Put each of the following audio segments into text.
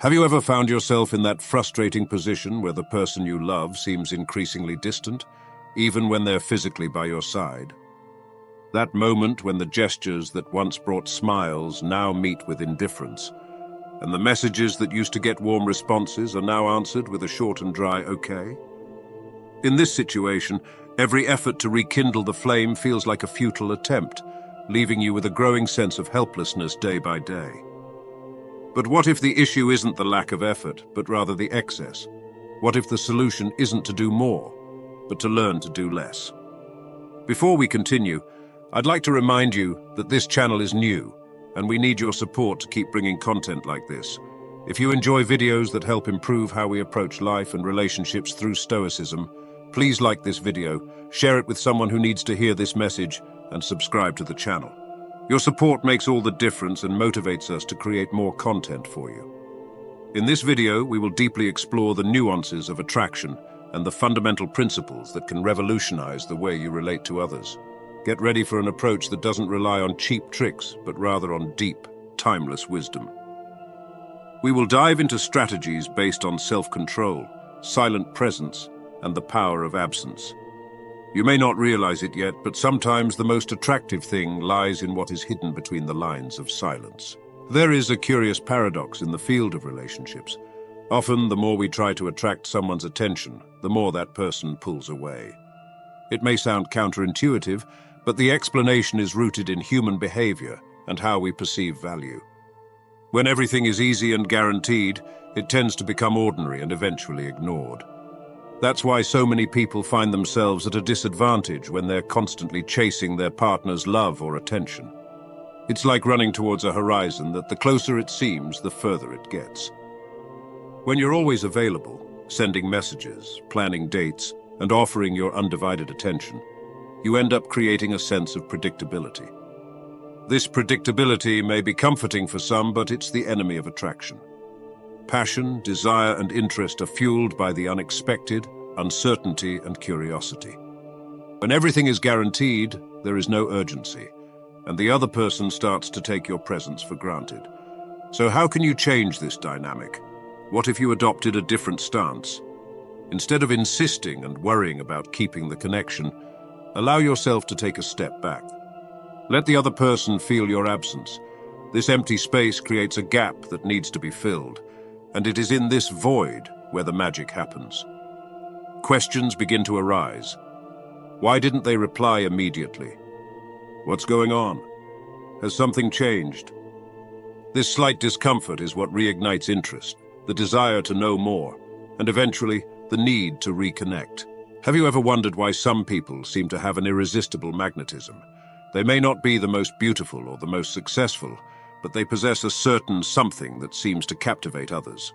Have you ever found yourself in that frustrating position where the person you love seems increasingly distant, even when they're physically by your side? That moment when the gestures that once brought smiles now meet with indifference, and the messages that used to get warm responses are now answered with a short and dry "okay"? In this situation, every effort to rekindle the flame feels like a futile attempt, leaving you with a growing sense of helplessness day by day. But what if the issue isn't the lack of effort, but rather the excess? What if the solution isn't to do more, but to learn to do less? Before we continue, I'd like to remind you that this channel is new, and we need your support to keep bringing content like this. If you enjoy videos that help improve how we approach life and relationships through Stoicism, please like this video, share it with someone who needs to hear this message, and subscribe to the channel. Your support makes all the difference and motivates us to create more content for you. In this video, we will deeply explore the nuances of attraction and the fundamental principles that can revolutionize the way you relate to others. Get ready for an approach that doesn't rely on cheap tricks, but rather on deep, timeless wisdom. We will dive into strategies based on self-control, silent presence, and the power of absence. You may not realize it yet, but sometimes the most attractive thing lies in what is hidden between the lines of silence. There is a curious paradox in the field of relationships. Often, the more we try to attract someone's attention, the more that person pulls away. It may sound counterintuitive, but the explanation is rooted in human behavior and how we perceive value. When everything is easy and guaranteed, it tends to become ordinary and eventually ignored. That's why so many people find themselves at a disadvantage when they're constantly chasing their partner's love or attention. It's like running towards a horizon that the closer it seems, the further it gets. When you're always available, sending messages, planning dates, and offering your undivided attention, you end up creating a sense of predictability. This predictability may be comforting for some, but it's the enemy of attraction. Passion, desire, and interest are fueled by the unexpected, uncertainty, and curiosity. When everything is guaranteed, there is no urgency, and the other person starts to take your presence for granted. So how can you change this dynamic? What if you adopted a different stance? Instead of insisting and worrying about keeping the connection, allow yourself to take a step back. Let the other person feel your absence. This empty space creates a gap that needs to be filled, and it is in this void where the magic happens. Questions begin to arise. Why didn't they reply immediately? What's going on? Has something changed? This slight discomfort is what reignites interest, the desire to know more, and eventually the need to reconnect. Have you ever wondered why some people seem to have an irresistible magnetism? They may not be the most beautiful or the most successful, but they possess a certain something that seems to captivate others.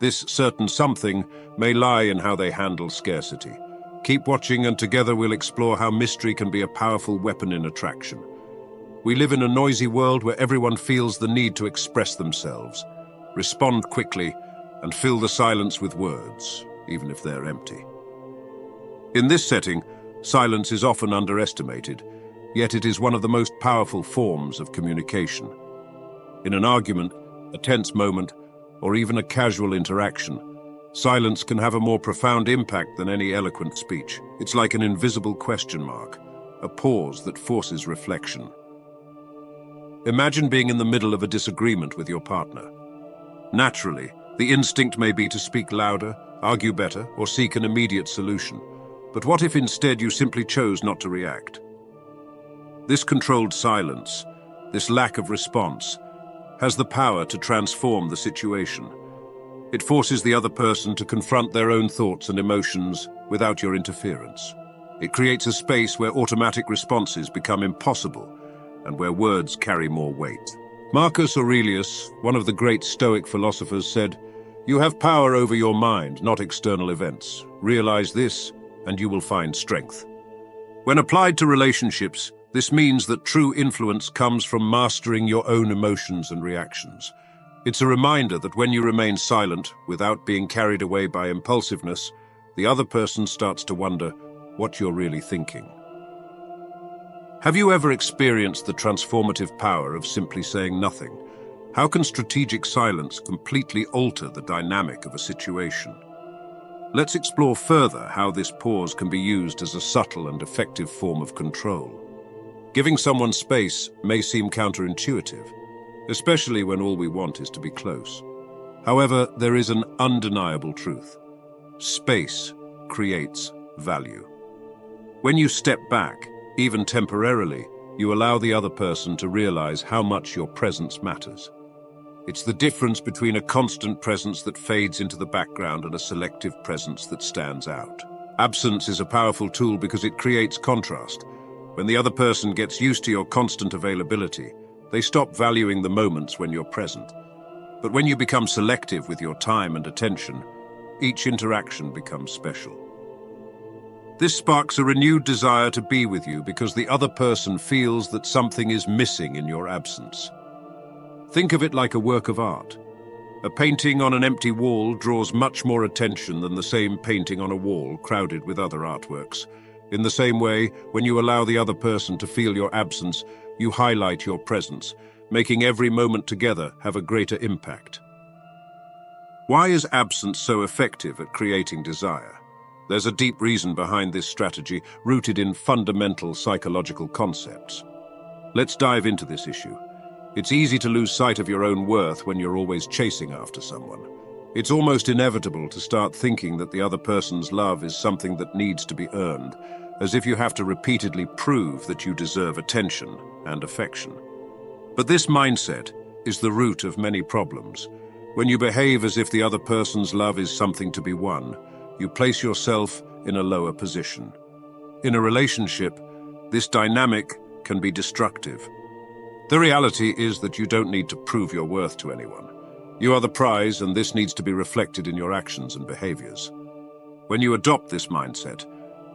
This certain something may lie in how they handle scarcity. Keep watching, and together we'll explore how mystery can be a powerful weapon in attraction. We live in a noisy world where everyone feels the need to express themselves, respond quickly, and fill the silence with words, even if they're empty. In this setting, silence is often underestimated, yet it is one of the most powerful forms of communication. In an argument, a tense moment, or even a casual interaction, silence can have a more profound impact than any eloquent speech. It's like an invisible question mark, a pause that forces reflection. Imagine being in the middle of a disagreement with your partner. Naturally, the instinct may be to speak louder, argue better, or seek an immediate solution. But what if instead you simply chose not to react? This controlled silence, this lack of response, has the power to transform the situation. It forces the other person to confront their own thoughts and emotions without your interference. It creates a space where automatic responses become impossible and where words carry more weight. Marcus Aurelius, one of the great Stoic philosophers, said, "You have power over your mind, not external events. Realize this, and you will find strength." When applied to relationships, this means that true influence comes from mastering your own emotions and reactions. It's a reminder that when you remain silent, without being carried away by impulsiveness, the other person starts to wonder what you're really thinking. Have you ever experienced the transformative power of simply saying nothing? How can strategic silence completely alter the dynamic of a situation? Let's explore further how this pause can be used as a subtle and effective form of control. Giving someone space may seem counterintuitive, especially when all we want is to be close. However, there is an undeniable truth. Space creates value. When you step back, even temporarily, you allow the other person to realize how much your presence matters. It's the difference between a constant presence that fades into the background and a selective presence that stands out. Absence is a powerful tool because it creates contrast. When the other person gets used to your constant availability, they stop valuing the moments when you're present. But when you become selective with your time and attention, each interaction becomes special. This sparks a renewed desire to be with you because the other person feels that something is missing in your absence. Think of it like a work of art. A painting on an empty wall draws much more attention than the same painting on a wall crowded with other artworks. In the same way, when you allow the other person to feel your absence, you highlight your presence, making every moment together have a greater impact. Why is absence so effective at creating desire? There's a deep reason behind this strategy, rooted in fundamental psychological concepts. Let's dive into this issue. It's easy to lose sight of your own worth when you're always chasing after someone. It's almost inevitable to start thinking that the other person's love is something that needs to be earned, as if you have to repeatedly prove that you deserve attention and affection. But this mindset is the root of many problems. When you behave as if the other person's love is something to be won, you place yourself in a lower position. In a relationship, this dynamic can be destructive. The reality is that you don't need to prove your worth to anyone. You are the prize, and this needs to be reflected in your actions and behaviors. When you adopt this mindset,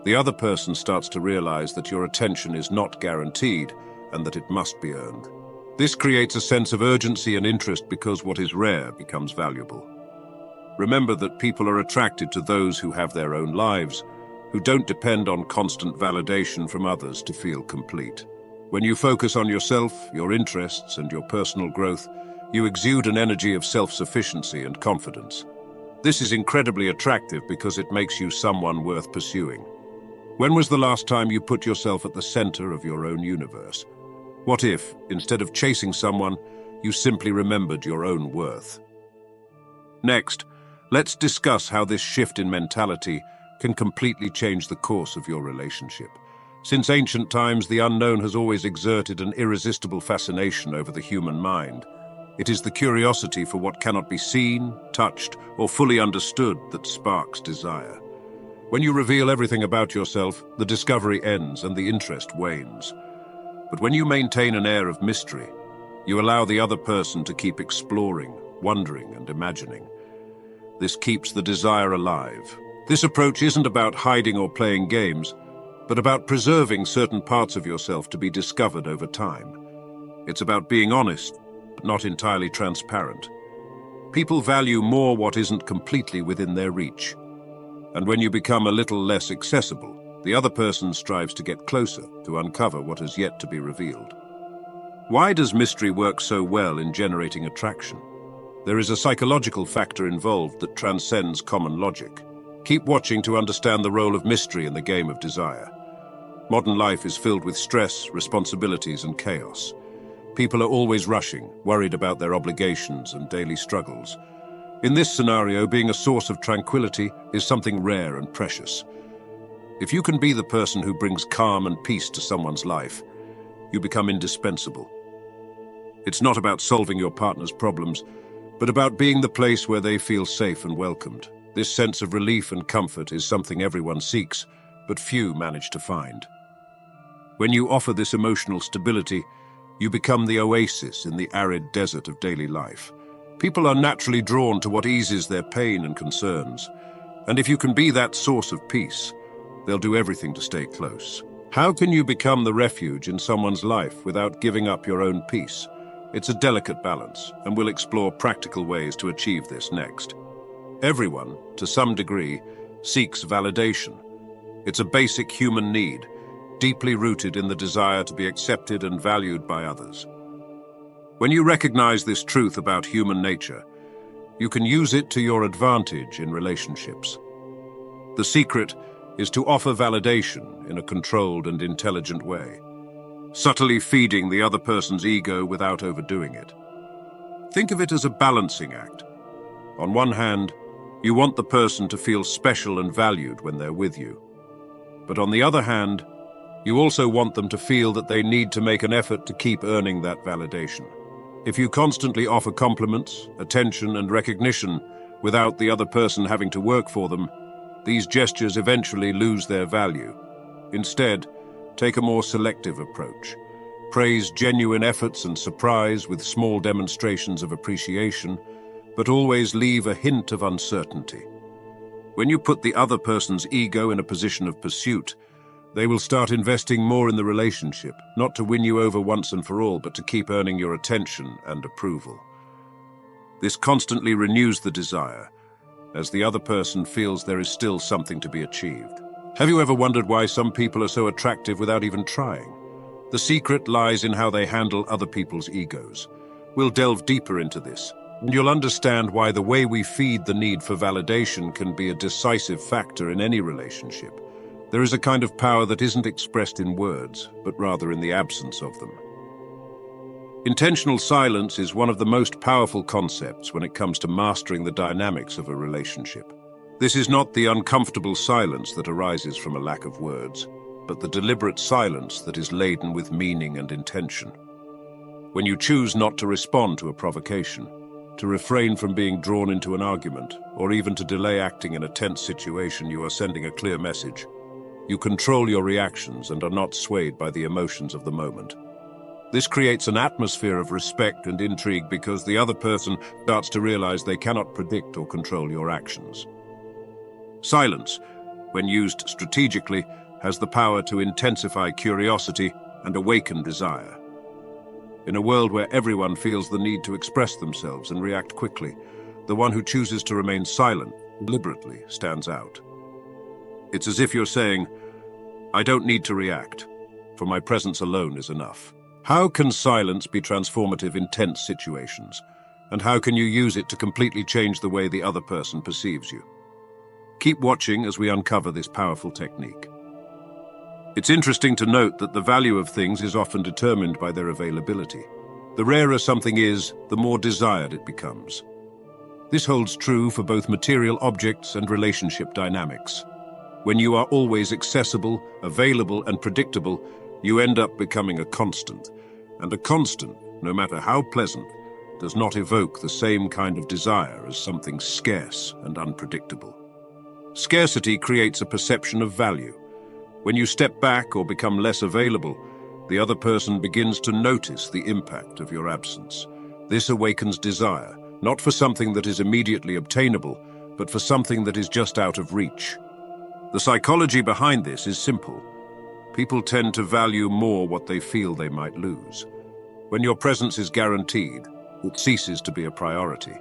the other person starts to realize that your attention is not guaranteed and that it must be earned. This creates a sense of urgency and interest because what is rare becomes valuable. Remember that people are attracted to those who have their own lives, who don't depend on constant validation from others to feel complete. When you focus on yourself, your interests, and your personal growth, you exude an energy of self-sufficiency and confidence. This is incredibly attractive because it makes you someone worth pursuing. When was the last time you put yourself at the center of your own universe? What if, instead of chasing someone, you simply remembered your own worth? Next, let's discuss how this shift in mentality can completely change the course of your relationship. Since ancient times, the unknown has always exerted an irresistible fascination over the human mind. It is the curiosity for what cannot be seen, touched, or fully understood that sparks desire. When you reveal everything about yourself, the discovery ends and the interest wanes. But when you maintain an air of mystery, you allow the other person to keep exploring, wondering, and imagining. This keeps the desire alive. This approach isn't about hiding or playing games, but about preserving certain parts of yourself to be discovered over time. It's about being honest, but not entirely transparent. People value more what isn't completely within their reach. And when you become a little less accessible, the other person strives to get closer, to uncover what has yet to be revealed. Why does mystery work so well in generating attraction? There is a psychological factor involved that transcends common logic. Keep watching to understand the role of mystery in the game of desire. Modern life is filled with stress, responsibilities, and chaos. People are always rushing, worried about their obligations and daily struggles. In this scenario, being a source of tranquility is something rare and precious. If you can be the person who brings calm and peace to someone's life, you become indispensable. It's not about solving your partner's problems, but about being the place where they feel safe and welcomed. This sense of relief and comfort is something everyone seeks, but few manage to find. When you offer this emotional stability, you become the oasis in the arid desert of daily life. People are naturally drawn to what eases their pain and concerns, and if you can be that source of peace, they'll do everything to stay close. How can you become the refuge in someone's life without giving up your own peace? It's a delicate balance, and we'll explore practical ways to achieve this next. Everyone, to some degree, seeks validation. It's a basic human need, deeply rooted in the desire to be accepted and valued by others. When you recognize this truth about human nature, you can use it to your advantage in relationships. The secret is to offer validation in a controlled and intelligent way, subtly feeding the other person's ego without overdoing it. Think of it as a balancing act. On one hand, you want the person to feel special and valued when they're with you. But on the other hand, you also want them to feel that they need to make an effort to keep earning that validation. If you constantly offer compliments, attention, and recognition without the other person having to work for them, these gestures eventually lose their value. Instead, take a more selective approach. Praise genuine efforts and surprise with small demonstrations of appreciation, but always leave a hint of uncertainty. When you put the other person's ego in a position of pursuit, they will start investing more in the relationship, not to win you over once and for all, but to keep earning your attention and approval. This constantly renews the desire, as the other person feels there is still something to be achieved. Have you ever wondered why some people are so attractive without even trying? The secret lies in how they handle other people's egos. We'll delve deeper into this, and you'll understand why the way we feed the need for validation can be a decisive factor in any relationship. There is a kind of power that isn't expressed in words, but rather in the absence of them. Intentional silence is one of the most powerful concepts when it comes to mastering the dynamics of a relationship. This is not the uncomfortable silence that arises from a lack of words, but the deliberate silence that is laden with meaning and intention. When you choose not to respond to a provocation, to refrain from being drawn into an argument, or even to delay acting in a tense situation, you are sending a clear message. You control your reactions and are not swayed by the emotions of the moment. This creates an atmosphere of respect and intrigue because the other person starts to realize they cannot predict or control your actions. Silence, when used strategically, has the power to intensify curiosity and awaken desire. In a world where everyone feels the need to express themselves and react quickly, the one who chooses to remain silent deliberately stands out. It's as if you're saying, "I don't need to react, for my presence alone is enough." How can silence be transformative in tense situations? And how can you use it to completely change the way the other person perceives you? Keep watching as we uncover this powerful technique. It's interesting to note that the value of things is often determined by their availability. The rarer something is, the more desired it becomes. This holds true for both material objects and relationship dynamics. When you are always accessible, available, and predictable, you end up becoming a constant. And a constant, no matter how pleasant, does not evoke the same kind of desire as something scarce and unpredictable. Scarcity creates a perception of value. When you step back or become less available, the other person begins to notice the impact of your absence. This awakens desire, not for something that is immediately obtainable, but for something that is just out of reach. The psychology behind this is simple. People tend to value more what they feel they might lose. When your presence is guaranteed, it ceases to be a priority.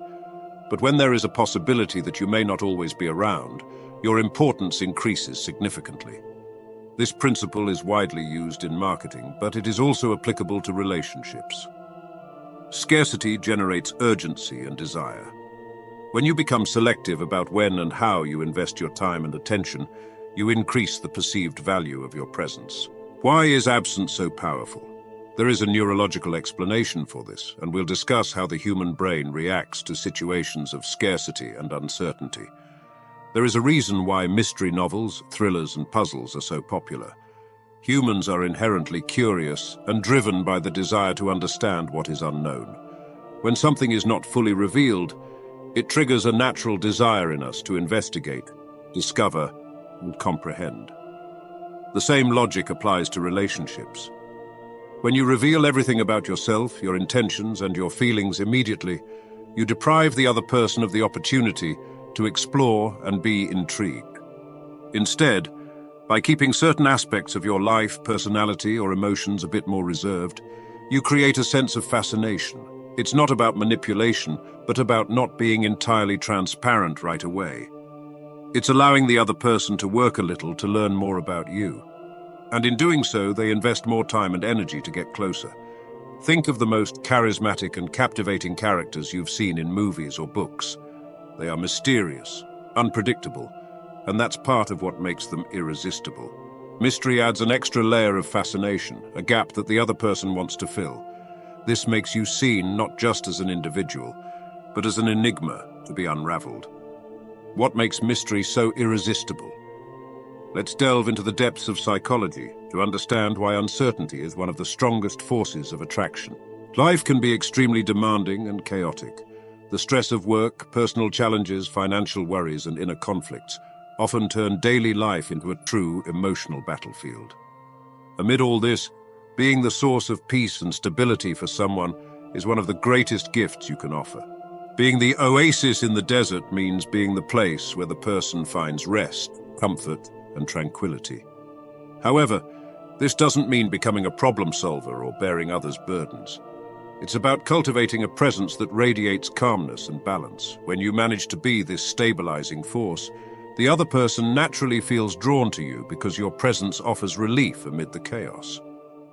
But when there is a possibility that you may not always be around, your importance increases significantly. This principle is widely used in marketing, but it is also applicable to relationships. Scarcity generates urgency and desire. When you become selective about when and how you invest your time and attention, you increase the perceived value of your presence. Why is absence so powerful? There is a neurological explanation for this, and we'll discuss how the human brain reacts to situations of scarcity and uncertainty. There is a reason why mystery novels, thrillers, and puzzles are so popular. Humans are inherently curious and driven by the desire to understand what is unknown. When something is not fully revealed, it triggers a natural desire in us to investigate, discover, and comprehend. The same logic applies to relationships. When you reveal everything about yourself, your intentions, and your feelings immediately, you deprive the other person of the opportunity to explore and be intrigued. Instead, by keeping certain aspects of your life, personality, or emotions a bit more reserved, you create a sense of fascination. It's not about manipulation, but about not being entirely transparent right away. It's allowing the other person to work a little to learn more about you. And in doing so, they invest more time and energy to get closer. Think of the most charismatic and captivating characters you've seen in movies or books. They are mysterious, unpredictable, and that's part of what makes them irresistible. Mystery adds an extra layer of fascination, a gap that the other person wants to fill. This makes you seen not just as an individual, but as an enigma to be unraveled. What makes mystery so irresistible? Let's delve into the depths of psychology to understand why uncertainty is one of the strongest forces of attraction. Life can be extremely demanding and chaotic. The stress of work, personal challenges, financial worries, and inner conflicts often turn daily life into a true emotional battlefield. Amid all this, being the source of peace and stability for someone is one of the greatest gifts you can offer. Being the oasis in the desert means being the place where the person finds rest, comfort, and tranquility. However, this doesn't mean becoming a problem solver or bearing others' burdens. It's about cultivating a presence that radiates calmness and balance. When you manage to be this stabilizing force, the other person naturally feels drawn to you because your presence offers relief amid the chaos.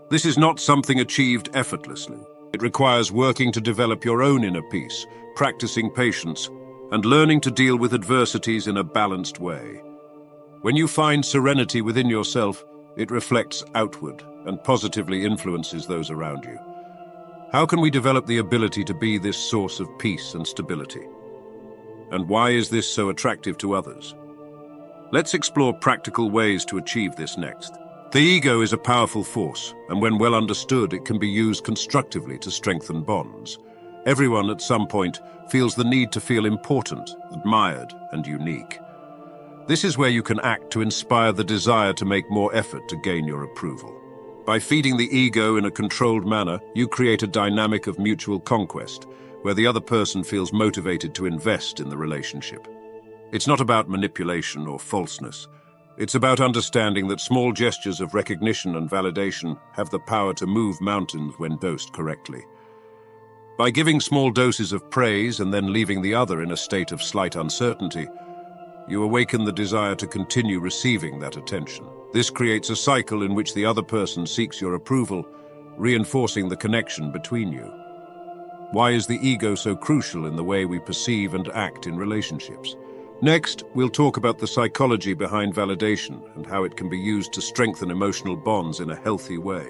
This is not something achieved effortlessly. It requires working to develop your own inner peace, practicing patience, and learning to deal with adversities in a balanced way. When you find serenity within yourself, it reflects outward and positively influences those around you. How can we develop the ability to be this source of peace and stability? And why is this so attractive to others? Let's explore practical ways to achieve this next. The ego is a powerful force, and when well understood, it can be used constructively to strengthen bonds. Everyone at some point feels the need to feel important, admired, and unique. This is where you can act to inspire the desire to make more effort to gain your approval. By feeding the ego in a controlled manner, you create a dynamic of mutual conquest, where the other person feels motivated to invest in the relationship. It's not about manipulation or falseness. It's about understanding that small gestures of recognition and validation have the power to move mountains when dosed correctly. By giving small doses of praise and then leaving the other in a state of slight uncertainty, you awaken the desire to continue receiving that attention. This creates a cycle in which the other person seeks your approval, reinforcing the connection between you. Why is the ego so crucial in the way we perceive and act in relationships? Next, we'll talk about the psychology behind validation and how it can be used to strengthen emotional bonds in a healthy way.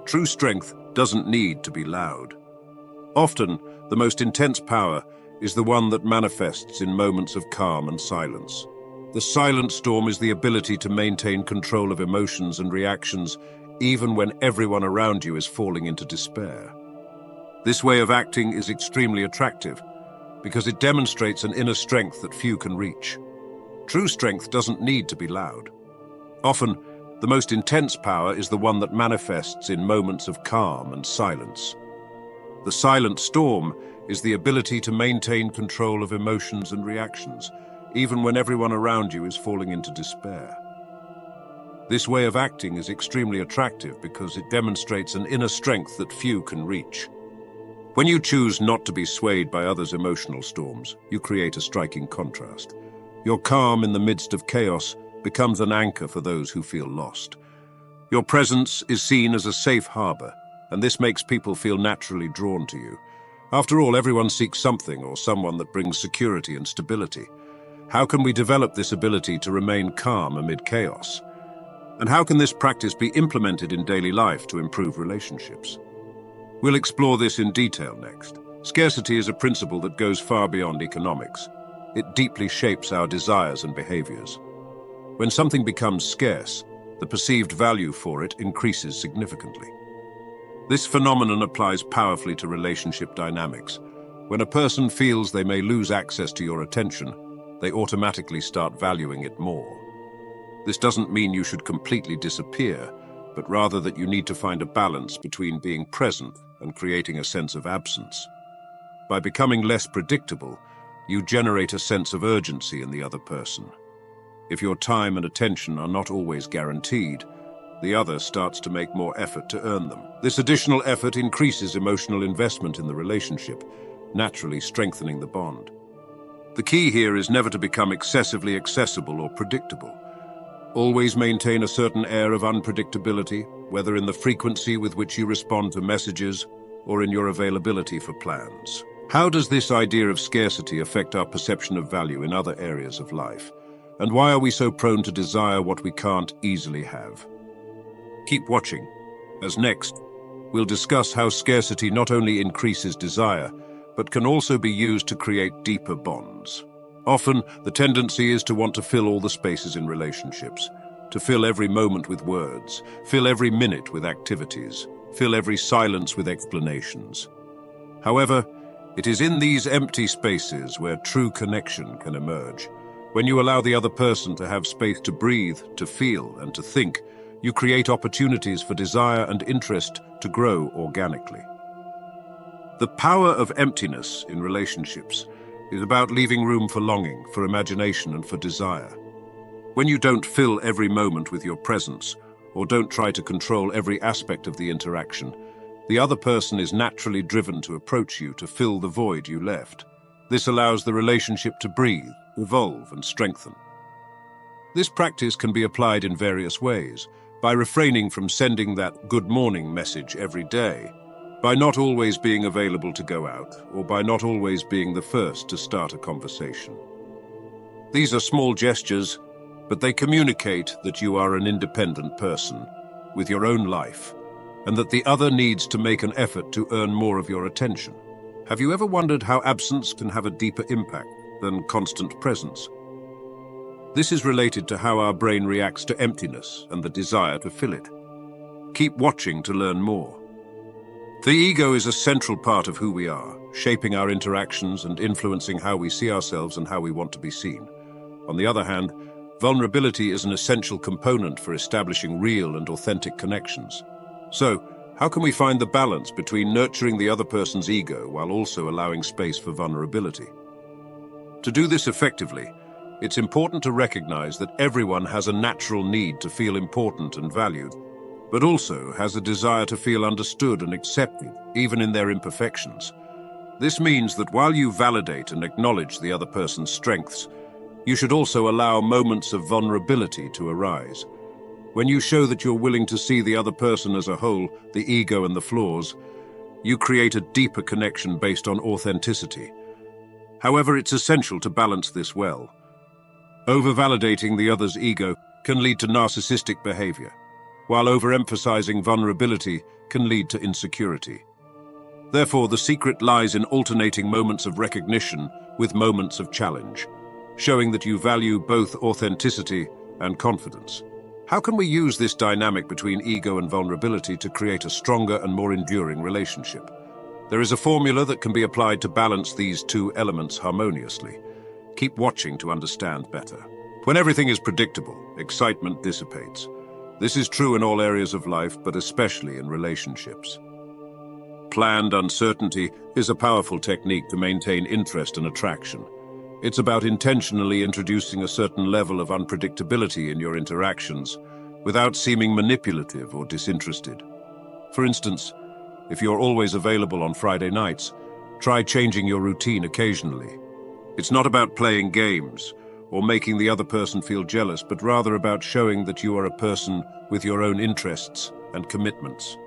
True strength doesn't need to be loud. Often, the most intense power is the one that manifests in moments of calm and silence. The silent storm is the ability to maintain control of emotions and reactions even when everyone around you is falling into despair. This way of acting is extremely attractive because it demonstrates an inner strength that few can reach. True strength doesn't need to be loud. Often, the most intense power is the one that manifests in moments of calm and silence. The silent storm is the ability to maintain control of emotions and reactions, even when everyone around you is falling into despair. This way of acting is extremely attractive because it demonstrates an inner strength that few can reach. When you choose not to be swayed by others' emotional storms, you create a striking contrast. Your calm in the midst of chaos becomes an anchor for those who feel lost. Your presence is seen as a safe harbor, and this makes people feel naturally drawn to you. After all, everyone seeks something or someone that brings security and stability. How can we develop this ability to remain calm amid chaos? And how can this practice be implemented in daily life to improve relationships? We'll explore this in detail next. Scarcity is a principle that goes far beyond economics. It deeply shapes our desires and behaviors. When something becomes scarce, the perceived value for it increases significantly. This phenomenon applies powerfully to relationship dynamics. When a person feels they may lose access to your attention, they automatically start valuing it more. This doesn't mean you should completely disappear, but rather that you need to find a balance between being present and creating a sense of absence. By becoming less predictable, you generate a sense of urgency in the other person. If your time and attention are not always guaranteed, the other starts to make more effort to earn them. This additional effort increases emotional investment in the relationship, naturally strengthening the bond. The key here is never to become excessively accessible or predictable. Always maintain a certain air of unpredictability, whether in the frequency with which you respond to messages or in your availability for plans. How does this idea of scarcity affect our perception of value in other areas of life? And why are we so prone to desire what we can't easily have? Keep watching, as next, we'll discuss how scarcity not only increases desire, but can also be used to create deeper bonds. Often, the tendency is to want to fill all the spaces in relationships, to fill every moment with words, fill every minute with activities, fill every silence with explanations. However, it is in these empty spaces where true connection can emerge. When you allow the other person to have space to breathe, to feel, and to think, you create opportunities for desire and interest to grow organically. The power of emptiness in relationships is about leaving room for longing, for imagination, and for desire. When you don't fill every moment with your presence, or don't try to control every aspect of the interaction, the other person is naturally driven to approach you to fill the void you left. This allows the relationship to breathe, evolve, and strengthen. This practice can be applied in various ways, by refraining from sending that good morning message every day, by not always being available to go out, or by not always being the first to start a conversation. These are small gestures, but they communicate that you are an independent person with your own life, and that the other needs to make an effort to earn more of your attention. Have you ever wondered how absence can have a deeper impact than constant presence? This is related to how our brain reacts to emptiness and the desire to fill it. Keep watching to learn more. The ego is a central part of who we are, shaping our interactions and influencing how we see ourselves and how we want to be seen. On the other hand, vulnerability is an essential component for establishing real and authentic connections. So, how can we find the balance between nurturing the other person's ego while also allowing space for vulnerability? To do this effectively, it's important to recognize that everyone has a natural need to feel important and valued, but also has a desire to feel understood and accepted, even in their imperfections. This means that while you validate and acknowledge the other person's strengths, you should also allow moments of vulnerability to arise. When you show that you're willing to see the other person as a whole, the ego and the flaws, you create a deeper connection based on authenticity. However, it's essential to balance this well. Over-validating the other's ego can lead to narcissistic behavior, while overemphasizing vulnerability can lead to insecurity. Therefore, the secret lies in alternating moments of recognition with moments of challenge, showing that you value both authenticity and confidence. How can we use this dynamic between ego and vulnerability to create a stronger and more enduring relationship? There is a formula that can be applied to balance these two elements harmoniously. Keep watching to understand better. When everything is predictable, excitement dissipates. This is true in all areas of life, but especially in relationships. Planned uncertainty is a powerful technique to maintain interest and attraction. It's about intentionally introducing a certain level of unpredictability in your interactions without seeming manipulative or disinterested. For instance, if you're always available on Friday nights, try changing your routine occasionally. It's not about playing games or making the other person feel jealous, but rather about showing that you are a person with your own interests and commitments.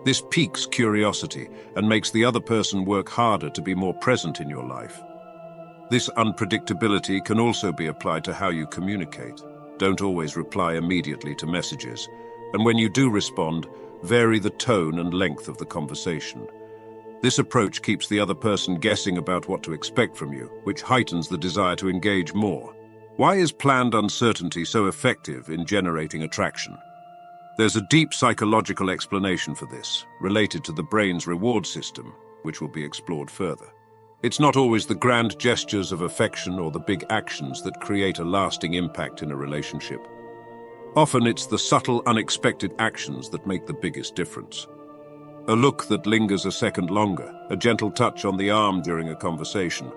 This piques curiosity and makes the other person work harder to be more present in your life. This unpredictability can also be applied to how you communicate. Don't always reply immediately to messages, and when you do respond, vary the tone and length of the conversation. This approach keeps the other person guessing about what to expect from you, which heightens the desire to engage more. Why is planned uncertainty so effective in generating attraction? There's a deep psychological explanation for this, related to the brain's reward system, which will be explored further. It's not always the grand gestures of affection or the big actions that create a lasting impact in a relationship. Often it's the subtle, unexpected actions that make the biggest difference. A look that lingers a second longer, a gentle touch on the arm during a conversation,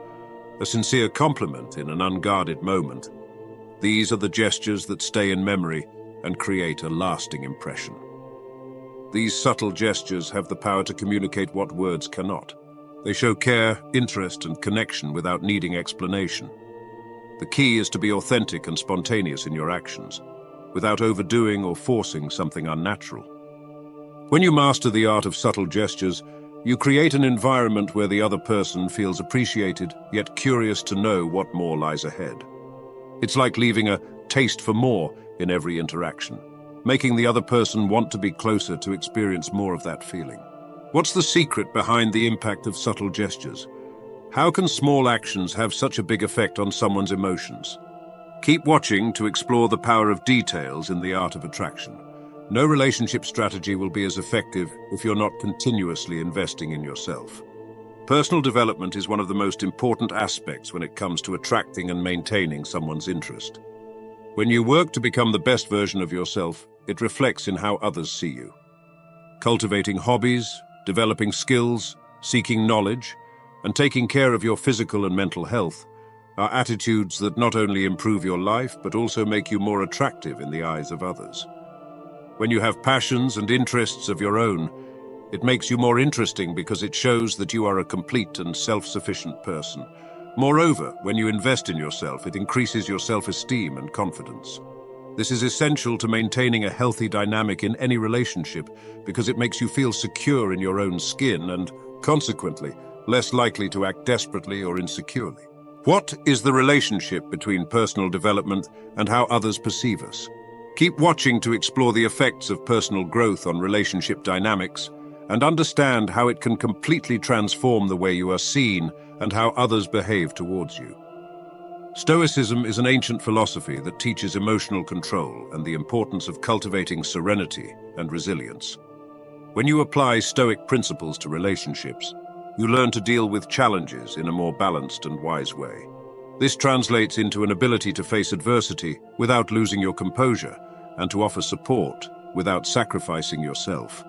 a sincere compliment in an unguarded moment. These are the gestures that stay in memory and create a lasting impression. These subtle gestures have the power to communicate what words cannot. They show care, interest, and connection without needing explanation. The key is to be authentic and spontaneous in your actions, without overdoing or forcing something unnatural. When you master the art of subtle gestures, You create an environment where the other person feels appreciated, yet curious to know what more lies ahead. It's like leaving a taste for more in every interaction, making the other person want to be closer to experience more of that feeling. What's the secret behind the impact of subtle gestures? How can small actions have such a big effect on someone's emotions? Keep watching to explore the power of details in the art of attraction. No relationship strategy will be as effective if you're not continuously investing in yourself. Personal development is one of the most important aspects when it comes to attracting and maintaining someone's interest. When you work to become the best version of yourself, it reflects in how others see you. Cultivating hobbies, developing skills, seeking knowledge, and taking care of your physical and mental health are attitudes that not only improve your life but also make you more attractive in the eyes of others. When you have passions and interests of your own, it makes you more interesting because it shows that you are a complete and self-sufficient person. Moreover, when you invest in yourself, it increases your self-esteem and confidence. This is essential to maintaining a healthy dynamic in any relationship because it makes you feel secure in your own skin and, consequently, less likely to act desperately or insecurely. What is the relationship between personal development and how others perceive us? Keep watching to explore the effects of personal growth on relationship dynamics and understand how it can completely transform the way you are seen and how others behave towards you. Stoicism is an ancient philosophy that teaches emotional control and the importance of cultivating serenity and resilience. When you apply Stoic principles to relationships, you learn to deal with challenges in a more balanced and wise way. This translates into an ability to face adversity without losing your composure and to offer support without sacrificing yourself.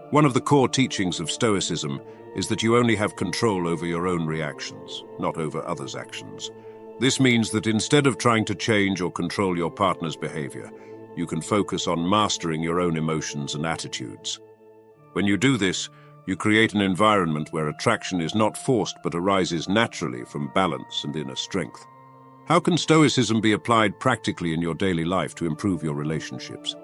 One of the core teachings of Stoicism is that you only have control over your own reactions, not over others' actions. This means that instead of trying to change or control your partner's behavior, you can focus on mastering your own emotions and attitudes. When you do this, you create an environment where attraction is not forced but arises naturally from balance and inner strength. How can Stoicism be applied practically in your daily life to improve your relationships?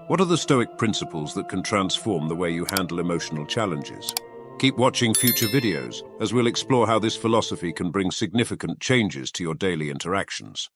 What are the Stoic principles that can transform the way you handle emotional challenges? Keep watching future videos, as we'll explore how this philosophy can bring significant changes to your daily interactions.